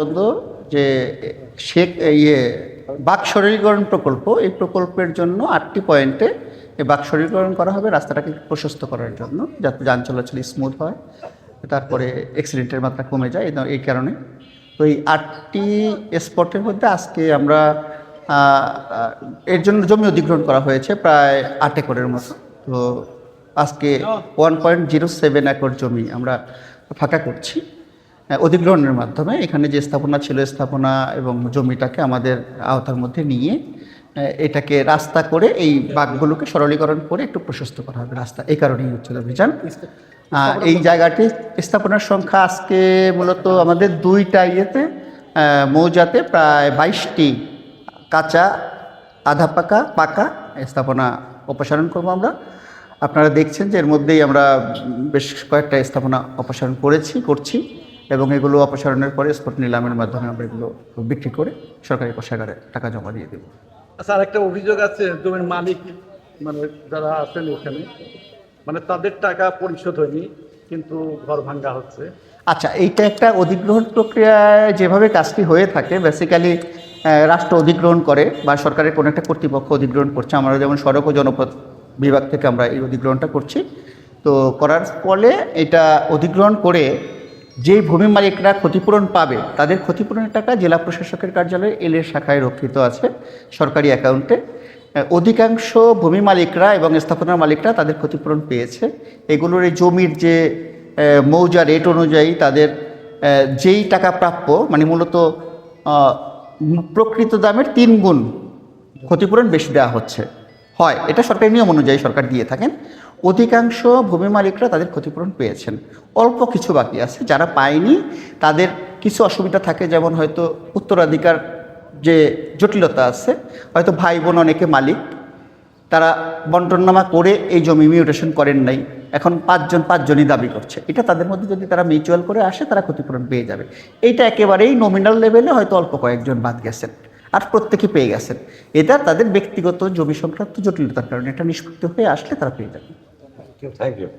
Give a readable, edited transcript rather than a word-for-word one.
পর্যন্ত যে শেখ বাক সরলীকরণ প্রকল্প, এই প্রকল্পের জন্য 8টি পয়েন্টে এই বাক সরলীকরণ করা হবে রাস্তাটাকে প্রশস্ত করার জন্য, যাতে যান চলাচল স্মুথ হয়, তারপরে অ্যাক্সিডেন্টের মাত্রা কমে যায়। এই কারণে তো এই 8টি স্পটের মধ্যে আজকে আমরা এর জন্য জমি অধিগ্রহণ করা হয়েছে প্রায় 8 একরের মতো। তো আজকে 1.07 একর জমি আমরা ফাঁকা করছি অধিগ্রহণের মাধ্যমে। এখানে যে স্থাপনা ছিল, স্থাপনা এবং জমিটাকে আমাদের আওতার মধ্যে নিয়ে এটাকে রাস্তা করে এই বাঁকগুলোকে সরলীকরণ করে একটু প্রশস্ত করা হবে রাস্তা। এই কারণেই হচ্ছে অভিযান। এই জায়গাটি স্থাপনার সংখ্যা আজকে মূলত আমাদের 2টা মৌজাতে প্রায় 22টি কাঁচা, আধা পাকা, পাকা স্থাপনা অপসারণ করবো আমরা। আপনারা দেখছেন যে এর মধ্যেই আমরা বেশ কয়েকটা স্থাপনা অপসারণ করছি এবং এগুলো অপসারণের পরে স্পট নিলামের মাধ্যমে আমরা এগুলো বিক্রি করে সরকারি কোষাগারে টাকা জমা দিয়ে দেবো। আচ্ছা, আরেকটা অভিযোগ আছে, জমির মালিক মানে যারা আছেন এখানে, মানে তাদের টাকা পরিশোধ হয়নি কিন্তু ঘর ভাঙ্গা হচ্ছে। আচ্ছা, এইটা একটা অধিগ্রহণ প্রক্রিয়ায় যেভাবে কাজটি হয়ে থাকে, বেসিক্যালি রাষ্ট্র অধিগ্রহণ করে বা সরকারের কোনো একটা কর্তৃপক্ষ অধিগ্রহণ করছে। আমরা যেমন সড়ক ও জনপথ বিভাগ থেকে আমরা এই অধিগ্রহণটা করছি। তো করার ফলে এটা অধিগ্রহণ করে যেই ভূমি মালিকরা ক্ষতিপূরণ পাবে, তাদের ক্ষতিপূরণের টাকা জেলা প্রশাসকের কার্যালয়ে এলের শাখায় রক্ষিত আছে সরকারি অ্যাকাউন্টে। অধিকাংশ ভূমি মালিকরা এবং স্থাপনার মালিকরা তাদের ক্ষতিপূরণ পেয়েছে। এগুলোর এই জমির যে মৌজা রেট অনুযায়ী তাদের যেই টাকা প্রাপ্য, মানে মূলত প্রকৃত দামের 3 গুণ ক্ষতিপূরণ বেশি দেওয়া হয়। এটা সরকারি নিয়ম অনুযায়ী সরকার দিয়ে থাকেন। অধিকাংশ ভূমি মালিকরা তাদের ক্ষতিপূরণ পেয়েছেন। অল্প কিছু বাকি আছে, যারা পায়নি তাদের কিছু অসুবিধা থাকে, যেমন হয়তো উত্তরাধিকার যে জটিলতা আছে, হয়তো ভাই বোন অনেকে মালিক, তারা বন্টননামা করে এই জমি মিউটেশন করেন নাই, এখন 5জনই দাবি করছে। এটা তাদের মধ্যে যদি তারা মিউচুয়াল করে আসে, তারা ক্ষতিপূরণ পেয়ে যাবে। এইটা একেবারেই নমিনাল লেভেলে হয়তো অল্প কয়েকজন বাদ গেছেন, আর প্রত্যেকে পেয়ে গেছেন। এটা তাদের ব্যক্তিগত জমি সংক্রান্ত জটিলতার কারণে এটা নিষ্পত্তি হয়ে আসলে তারা পেয়ে যাবে। Thank you.